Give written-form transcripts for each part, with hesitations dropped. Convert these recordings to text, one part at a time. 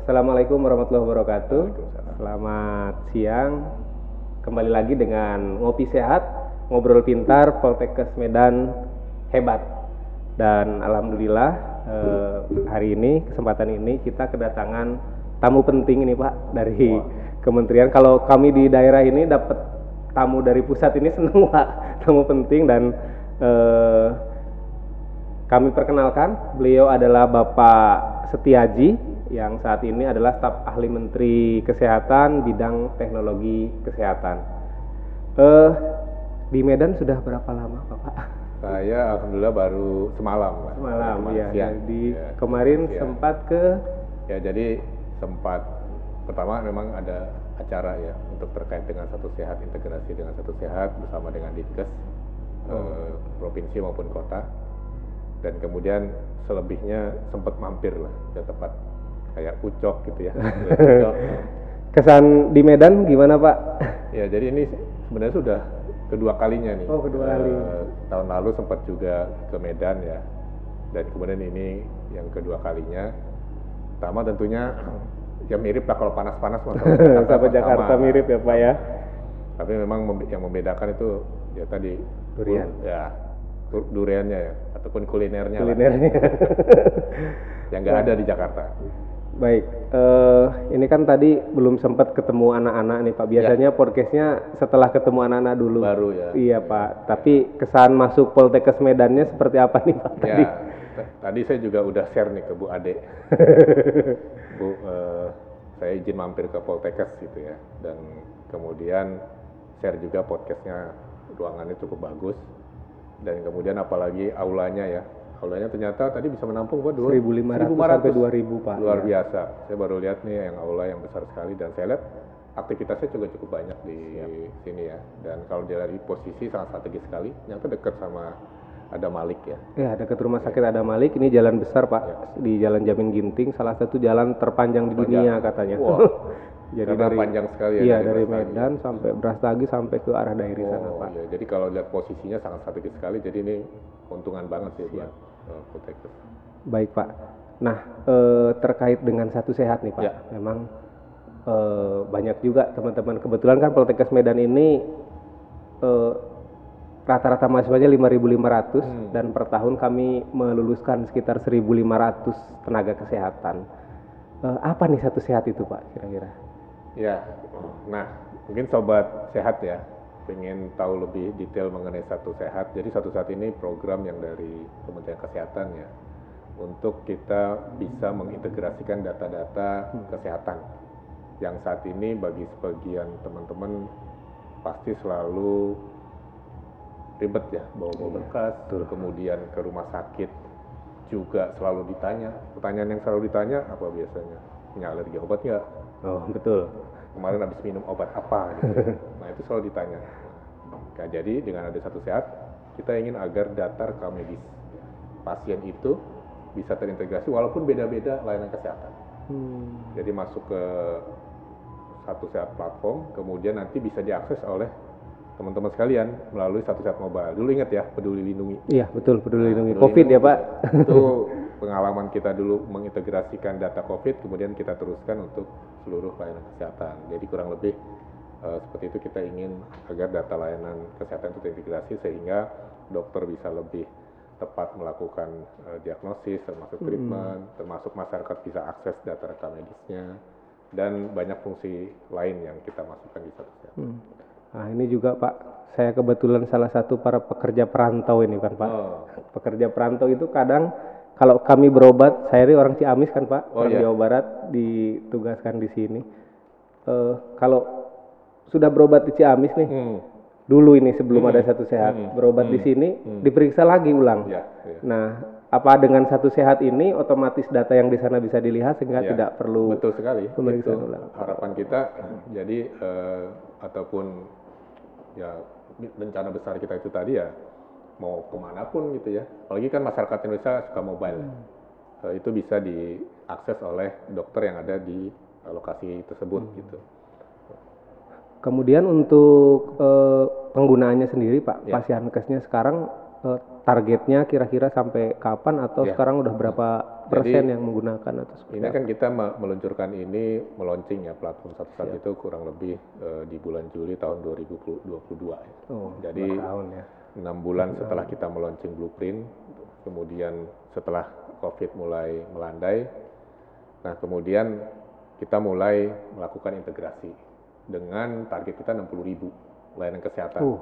Assalamualaikum warahmatullahi wabarakatuh. Waalaikumsalam. Selamat siang. Kembali lagi dengan Ngopi Sehat, Ngobrol Pintar, Poltekkes Medan Hebat. Dan alhamdulillah hari ini, kesempatan ini kita kedatangan tamu penting ini Pak dari kementerian. Kalau kami di daerah ini dapat tamu dari pusat ini senang Pak, tamu penting. Dan kami perkenalkan, beliau adalah Bapak Setiaji yang saat ini adalah staf ahli Menteri Kesehatan bidang teknologi kesehatan. Di Medan sudah berapa lama Bapak? Saya alhamdulillah baru semalam. Semalam ya. Siang. Jadi Ya, kemarin siang. sempat ke Ya, jadi sempat pertama memang ada acara ya untuk terkait dengan Satu Sehat, integrasi dengan Satu Sehat bersama dengan Dinkes provinsi maupun kota. Dan kemudian selebihnya sempat mampir lah ke tempat kayak Ucok gitu ya. Ucok. kesan di Medan gimana Pak? Ya, jadi ini sebenarnya sudah kedua kalinya nih. Oh, kedua kali. Tahun lalu sempat juga ke Medan ya. Dan kemudian ini yang kedua kalinya. Pertama tentunya ya mirip lah kalau panas-panas Sama Jakarta mirip ya Pak ya. Tapi memang yang membedakan itu ya tadi Durian. Duriannya ya, ataupun kulinernya lah. Yang nggak ada di Jakarta. Baik, ini kan tadi belum sempat ketemu anak-anak nih Pak. Biasanya podcastnya setelah ketemu anak-anak dulu. Baru ya. Iya Pak. Tapi kesan masuk Poltekkes Medannya seperti apa nih Pak tadi? Ya, tadi saya juga udah share nih ke Bu Ade. Bu, saya izin mampir ke Poltekkes gitu ya. Dan kemudian share juga podcastnya, ruangannya cukup bagus. Dan kemudian apalagi aulanya ya. Aulanya ternyata tadi bisa menampung 1.500 sampai 2.000 Pak. Luar Ya. biasa. Saya baru lihat nih yang aula yang besar sekali dan saya lihat aktivitasnya juga cukup banyak di sini ya. Dan kalau dari posisi sangat strategis sekali, ternyata dekat sama Ada Malik ya. Ya, dekat rumah sakit Ada Malik. Ini jalan besar Pak, di Jalan Jamin Ginting, salah satu jalan terpanjang di dunia katanya. Wah. Jadi Karena dari panjang sekali ya. Iya, dari Medan sampai Brastagi sampai ke arah Dairi sana Pak. Ya. Jadi kalau lihat posisinya sangat strategis sekali, jadi ini keuntungan banget sih buat Poltekkes. Baik Pak. Nah, terkait dengan Satu Sehat nih Pak, Ya. memang banyak juga teman-teman. Kebetulan kan Poltekkes Medan ini rata-rata mahasiswanya 5.500 dan per tahun kami meluluskan sekitar 1.500 tenaga kesehatan. Apa nih Satu Sehat itu Pak kira-kira? Ya, nah mungkin sobat sehat ya, pengen tahu lebih detail mengenai Satu Sehat. Jadi Satu Sehat ini program yang dari Kementerian Kesehatan ya, untuk kita bisa mengintegrasikan data-data kesehatan. Yang saat ini bagi sebagian teman-teman pasti selalu ribet ya, bawa berkas, kemudian ke rumah sakit juga selalu ditanya. Pertanyaan yang selalu ditanya apa biasanya? Punya alergi obat nggak? Oh betul. Kemarin habis minum obat apa gitu. Nah itu selalu ditanya. Nah, jadi dengan ada Satu Sehat, kita ingin agar data rekam medis pasien itu bisa terintegrasi walaupun beda-beda layanan kesehatan. Jadi masuk ke Satu Sehat platform, kemudian nanti bisa diakses oleh teman-teman sekalian melalui Satu Sehat Mobile. Dulu ingat ya, Peduli Lindungi. Iya betul, Peduli Lindungi. Peduli COVID ya Pak. Itu pengalaman kita dulu mengintegrasikan data COVID, kemudian kita teruskan untuk seluruh layanan kesehatan. Jadi kurang lebih seperti itu, kita ingin agar data layanan kesehatan itu terintegrasi sehingga dokter bisa lebih tepat melakukan diagnosis, termasuk treatment, termasuk masyarakat bisa akses data rekam medisnya, dan banyak fungsi lain yang kita masukkan di Satu Sehat. Nah ini juga Pak, saya kebetulan salah satu para pekerja perantau ini kan Pak. Pekerja perantau itu kadang kalau kami berobat, saya ini orang Ciamis kan Pak, orang Jawa Barat, ditugaskan di sini. Kalau sudah berobat di Ciamis nih, dulu ini sebelum ada Satu Sehat, berobat di sini, diperiksa lagi ulang. Nah, apa dengan Satu Sehat ini otomatis data yang di sana bisa dilihat sehingga tidak perlu Betul sekali. pemeriksaan Itu ulang. harapan kita. Jadi ataupun ya rencana besar kita itu tadi ya mau kemanapun gitu ya. Apalagi kan masyarakat Indonesia suka mobile. Itu bisa diakses oleh dokter yang ada di lokasi tersebut gitu. Kemudian untuk penggunaannya sendiri Pak, Pasienkesnya sekarang targetnya kira-kira sampai kapan atau sekarang udah berapa persen yang menggunakan atau seperti ini apa? Kan kita meluncurkan ini, meluncing ya platform satu saat itu kurang lebih di bulan Juli tahun 2022 ya. Jadi 6 bulan setelah kita meluncing Blueprint, kemudian setelah COVID mulai melandai, nah kemudian kita mulai melakukan integrasi dengan target kita 60.000 layanan kesehatan.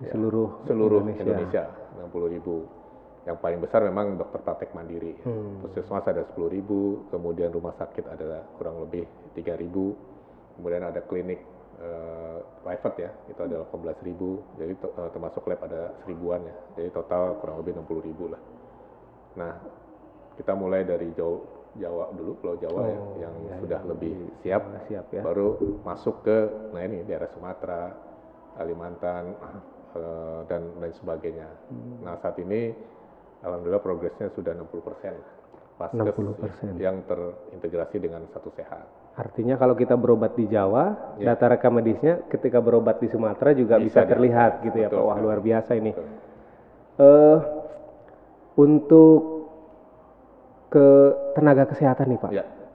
Seluruh Indonesia 60.000. Yang paling besar memang dokter praktek mandiri. Puskesmas ada 10.000, kemudian rumah sakit ada kurang lebih 3.000, kemudian ada klinik private ya, itu ada 18.000, jadi termasuk lab ada 1.000-an ya, jadi total kurang lebih 60.000 lah. Nah, kita mulai dari Jawa dulu, Pulau Jawa yang sudah lebih siap ya. Baru masuk ke ini daerah Sumatera, Kalimantan, dan lain sebagainya. Nah saat ini alhamdulillah progresnya sudah 60%. Paskes 60% yang terintegrasi dengan Satu Sehat. Artinya kalau kita berobat di Jawa, data rekam medisnya ketika berobat di Sumatera juga bisa terlihat gitu ya Pak. Wah luar biasa ini. Untuk ke tenaga kesehatan nih Pak.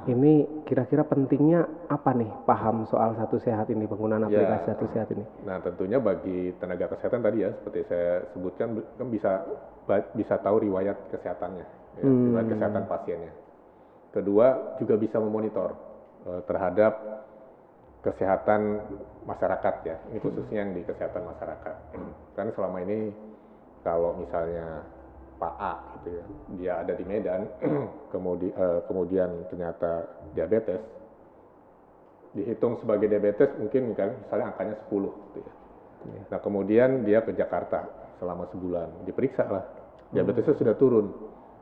Ini kira-kira pentingnya apa nih paham soal Satu Sehat ini, penggunaan aplikasi Satu Sehat ini? Nah tentunya bagi tenaga kesehatan tadi ya, seperti saya sebutkan kan bisa tahu riwayat kesehatannya, riwayat kesehatan pasiennya. Kedua juga bisa memonitor terhadap kesehatan masyarakat ya, ini khususnya yang di kesehatan masyarakat. Kan selama ini kalau misalnya Pak A gitu ya, dia ada di Medan, kemudian ternyata diabetes, dihitung sebagai diabetes mungkin kan misalnya angkanya 10 gitu ya. Nah kemudian dia ke Jakarta selama sebulan, diperiksa lah, diabetesnya sudah turun.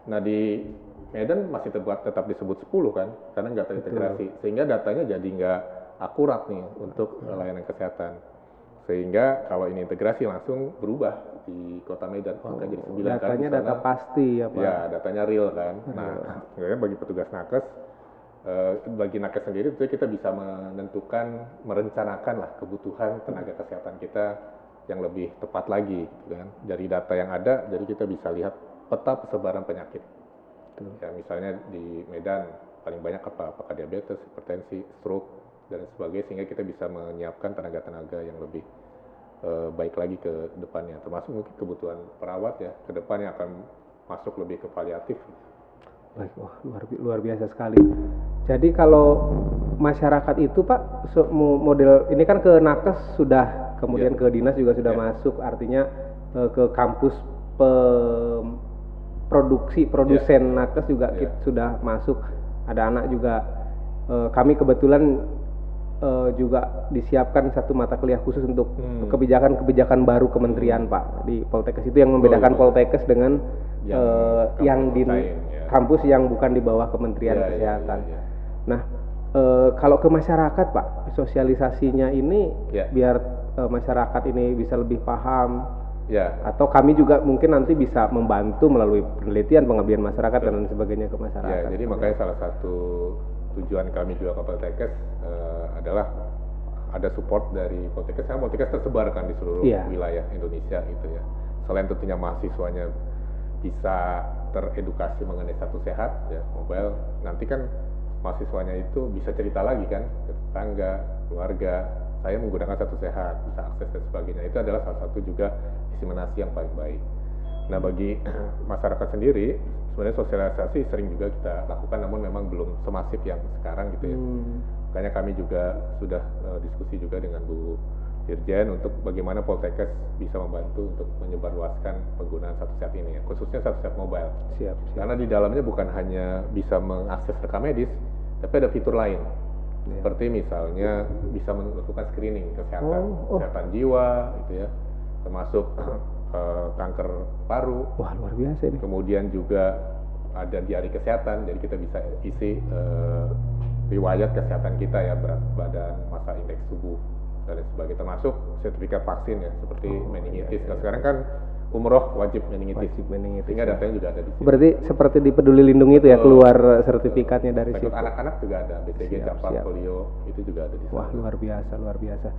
Nah di Medan masih tetap disebut 10 kan, karena nggak terintegrasi, sehingga datanya jadi nggak akurat nih untuk layanan kesehatan. Sehingga kalau ini integrasi langsung berubah di Kota Medan, angka jadi 9 kan. Datanya data pasti ya Pak? Ya, datanya real kan. Nah, bagi petugas nakes, bagi nakes sendiri itu kita bisa menentukan, merencanakan lah kebutuhan tenaga kesehatan kita yang lebih tepat lagi gitu kan. Dari data yang ada, jadi kita bisa lihat peta persebaran penyakit. Ya, misalnya di Medan paling banyak apakah diabetes, hipertensi, stroke, dan sebagainya, sehingga kita bisa menyiapkan tenaga-tenaga yang lebih baik lagi ke depannya, termasuk mungkin kebutuhan perawat ya ke depannya akan masuk lebih ke paliatif. Baik, wah luar biasa sekali. Jadi kalau masyarakat itu Pak, model ini kan ke nakes sudah, kemudian ke dinas juga sudah masuk, artinya ke kampus produsen nakes juga sudah masuk. Ada anak juga, kami kebetulan juga disiapkan satu mata kuliah khusus untuk kebijakan baru kementerian Pak di Poltekkes, itu yang membedakan Poltekkes dengan yang di kampus yang bukan di bawah Kementerian Kesehatan. Nah kalau ke masyarakat Pak, sosialisasinya ini biar masyarakat ini bisa lebih paham, atau kami juga mungkin nanti bisa membantu melalui penelitian, pengabdian masyarakat dan lain sebagainya ke masyarakat. Jadi makanya salah satu tujuan kami juga ke Poltekkes adalah ada support dari Poltekkes. Karena Poltekkes tersebar kan di seluruh wilayah Indonesia gitu ya. Selain tentunya mahasiswanya bisa teredukasi mengenai Satu Sehat ya, mobile, nanti kan mahasiswanya itu bisa cerita lagi kan ke tetangga, keluarga, saya menggunakan Satu Sehat, bisa akses dan sebagainya. Itu adalah salah satu juga diseminasi yang paling baik. Nah bagi masyarakat sendiri, sebenarnya sosialisasi sering juga kita lakukan, namun memang belum semasif yang sekarang gitu ya. Makanya kami juga sudah diskusi juga dengan Bu Dirjen untuk bagaimana Poltekkes bisa membantu untuk menyebarluaskan penggunaan Satu Sehat ini ya, khususnya Satu Sehat mobile. Siap. Karena di dalamnya bukan hanya bisa mengakses rekam medis, tapi ada fitur lain. Seperti misalnya bisa melakukan screening kesehatan jiwa gitu ya, termasuk kanker paru. Wah luar biasa ini. Kemudian juga ada diari kesehatan, jadi kita bisa isi riwayat kesehatan kita ya, berat badan, massa indeks tubuh dan sebagainya, termasuk sertifikat vaksin ya, seperti meningitis. Nah, sekarang kan umroh wajib meningitis, sehingga datanya juga ada di sini. Berarti seperti di Peduli Lindungi itu ya, keluar sertifikatnya dari situ. Anak-anak juga ada, BCG, campak, polio, itu juga ada di sana. Wah luar biasa.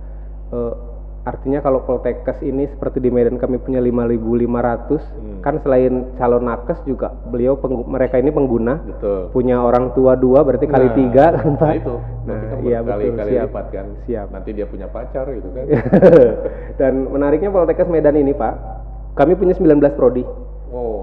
artinya kalau Poltekkes ini seperti di Medan kami punya 5.500, kan selain calon nakes juga beliau mereka ini pengguna, betul, punya orang tua 2 berarti kali 3 kan Pak. Nah itu, nanti kan iya betul, kali siap. lipat kan, Siap. nanti dia punya pacar gitu kan. Dan menariknya Poltekkes Medan ini Pak, kami punya 19 prodi,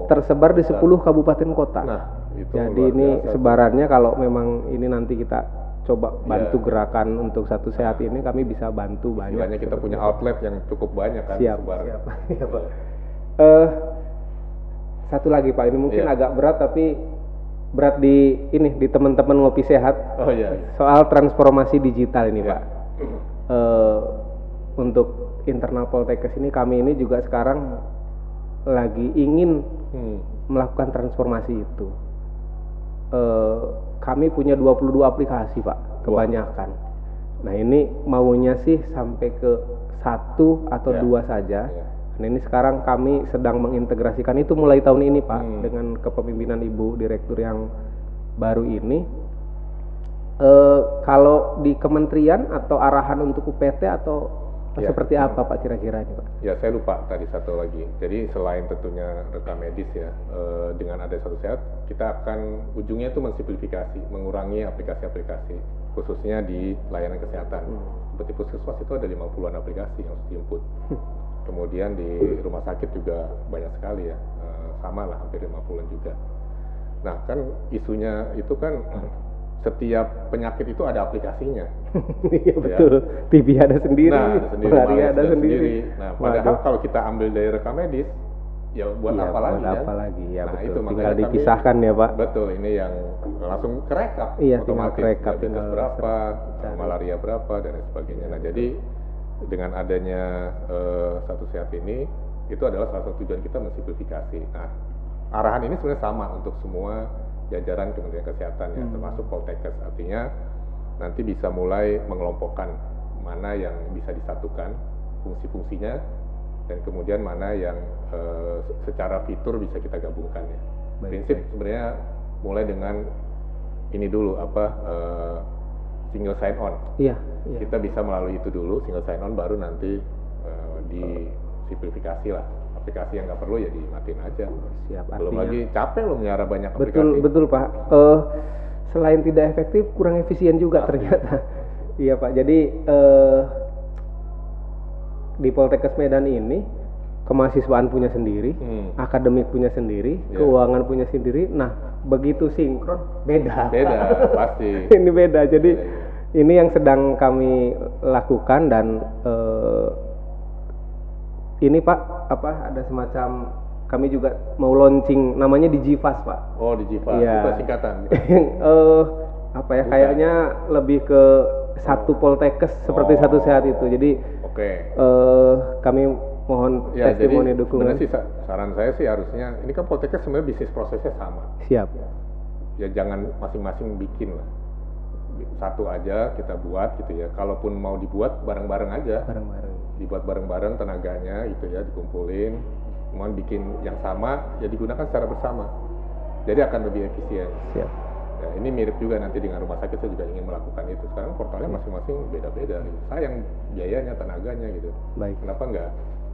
tersebar di 10 kabupaten kota. Nah, itu jadi ini sebarannya kalau memang ini nanti kita coba bantu gerakan untuk satu sehat ini, kami bisa bantu banyak. Istilahnya kita punya outlet yang cukup banyak kan. Siap. Ya, Pak. Satu lagi Pak, ini mungkin agak berat tapi berat di teman-teman ngopi sehat. Oh iya. Soal transformasi digital ini Pak. Untuk internal Poltekkes ini, kami ini juga sekarang lagi ingin melakukan transformasi itu. Kami punya 22 aplikasi Pak, kebanyakan. Nah ini maunya sih sampai ke 1 atau 2 saja. Nah ini sekarang kami sedang mengintegrasikan itu mulai tahun ini Pak, dengan kepemimpinan Ibu Direktur yang baru ini. Kalau di kementerian atau arahan untuk UPT atau seperti apa Pak kira-kira ini Pak? Ya saya lupa tadi satu lagi. Jadi selain tentunya rekam medis ya, dengan ada satu sehat, kita akan ujungnya itu mensimplifikasi, mengurangi aplikasi-aplikasi, khususnya di layanan kesehatan. Seperti puskesmas itu ada 50-an aplikasi yang harus diinput. Kemudian di rumah sakit juga banyak sekali ya, sama lah hampir 50-an juga. Nah kan isunya itu kan setiap penyakit itu ada aplikasinya. Iya betul. TB ada sendiri, malaria ada sendiri. Nah, padahal kalau kita ambil dari rekam medis, ya buat apa lagi ya? Ya nah, betul. Itu tinggal dipisahkan ya Pak. Betul, ini yang langsung kerekap. Iya, otomatis. tinggal kerekap. Diabetes berapa, malaria berapa dan sebagainya. Nah, jadi dengan adanya satu sehat ini, itu adalah salah satu tujuan kita mensimplifikasi. Nah, arahan ini sebenarnya sama untuk semua jajaran Kementerian Kesehatan ya, termasuk Poltekkes. Artinya nanti bisa mulai mengelompokkan mana yang bisa disatukan fungsi-fungsinya dan kemudian mana yang secara fitur bisa kita gabungkan ya. Prinsip sebenarnya mulai dengan ini dulu single sign on. Iya. Kita bisa melalui itu dulu single sign on, baru nanti disimplifikasi lah. Aplikasi yang nggak perlu ya dimatiin aja. Siap. Belum lagi capek loh melihara banyak aplikasi. Betul Pak. Selain tidak efektif, kurang efisien juga ternyata. Iya Pak. Jadi di Poltekkes Medan ini kemahasiswaan punya sendiri, akademik punya sendiri, keuangan punya sendiri. Nah begitu sinkron beda. Beda pasti. Ini beda. Jadi ini yang sedang kami lakukan dan ini Pak, ada semacam kami juga mau launching namanya Digifast Pak. Oh Digifast, itu singkatan. Kayaknya lebih ke satu Poltekkes seperti satu sehat itu. Jadi kami mohon testimoni dukungan. Sih, saran saya sih harusnya, ini kan Poltekkes sebenarnya bisnis prosesnya sama. Siap. Ya jangan masing-masing bikin lah. Satu aja kita buat gitu ya. Kalaupun mau dibuat bareng-bareng aja. Dibuat bareng-bareng tenaganya gitu ya, dikumpulin, mau bikin yang sama ya digunakan secara bersama, jadi akan lebih efisien. Siap. Ya, ini mirip juga nanti dengan rumah sakit, saya juga ingin melakukan itu. Sekarang portalnya masing-masing beda-beda, sayang biayanya, tenaganya gitu. Baik. Kenapa nggak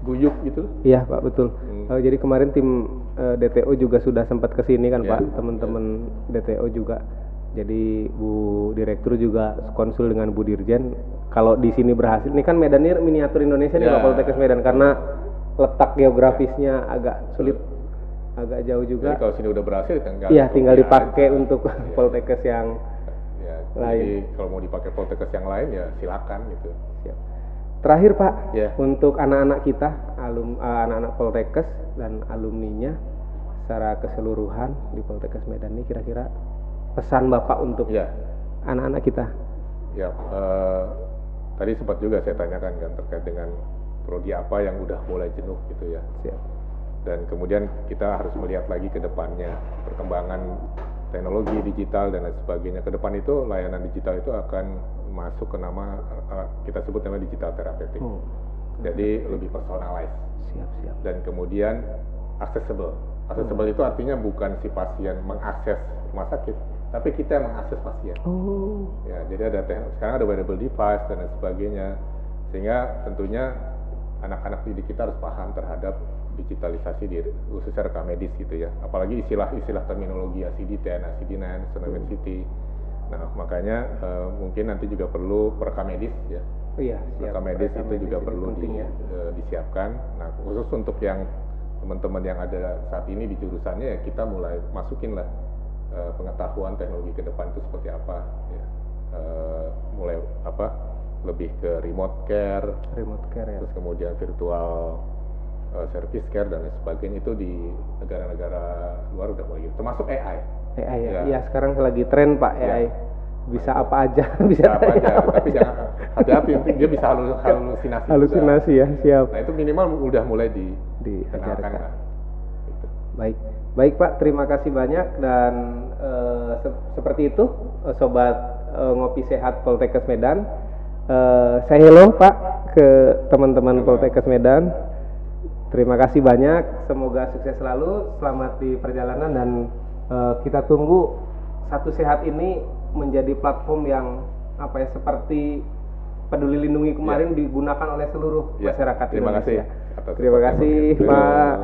guyup gitu? Iya Pak, betul. Jadi kemarin tim DTO juga sudah sempat kesini kan Pak, teman-teman DTO juga. Jadi Bu Direktur juga konsul dengan Bu Dirjen. Kalau di sini berhasil, ini kan Medan ini miniatur Indonesia nih Pak, Poltekkes Medan, karena letak geografisnya agak sulit, agak jauh juga. Jadi kalau sini udah berhasil, tinggal dipakai untuk Poltekkes yang lain. Jadi kalau mau dipakai Poltekkes yang lain ya silakan gitu. Siap. Terakhir Pak, untuk anak-anak kita, anak-anak Poltekkes dan alumninya secara keseluruhan di Poltekkes Medan ini, kira-kira pesan Bapak untuk anak-anak kita? Ya, tadi sempat juga saya tanyakan kan terkait dengan prodi apa yang udah mulai jenuh gitu ya. Siap. Dan kemudian kita harus melihat lagi ke depannya, perkembangan teknologi digital dan lain sebagainya. Ke depan itu layanan digital itu akan masuk ke nama, kita sebut nama digital terapeutik. Jadi lebih personalized. Siap. Dan kemudian accessible. Accessible itu artinya bukan si pasien mengakses rumah sakit, tapi kita yang mengakses pasien. Ya, jadi sekarang ada wearable device dan lain sebagainya, sehingga tentunya anak-anak didik kita harus paham terhadap digitalisasi khususnya rekam medis gitu ya. Apalagi istilah-istilah terminologi ICD-10, ICD-9, Sonoma City. Nah, makanya mungkin nanti juga perlu perekam medis ya. Oh iya, rekam medis itu juga perlu disiapkan. Nah, khusus untuk yang teman-teman yang ada saat ini di jurusannya ya kita mulai masukin lah pengetahuan teknologi ke depan itu seperti apa ya. Mulai lebih ke remote care ya. Terus kemudian virtual service care dan lain sebagainya itu di negara-negara luar udah mulai gitu. Termasuk AI ya. Iya, sekarang lagi tren Pak AI. Bisa apa aja, tapi jangan hati-hati, dia bisa halusinasi ya, siap. Nah, itu minimal udah mulai dikenalkan lah. Gitu. Baik Pak, terima kasih banyak dan seperti itu sobat Ngopi Sehat Poltekkes Medan. Saya hello Pak ke teman-teman Poltekkes Medan. Terima kasih banyak, semoga sukses selalu, selamat di perjalanan dan kita tunggu Satu Sehat ini menjadi platform yang seperti Peduli Lindungi kemarin digunakan oleh seluruh masyarakat Indonesia. Terima kasih. Terima kasih Pak.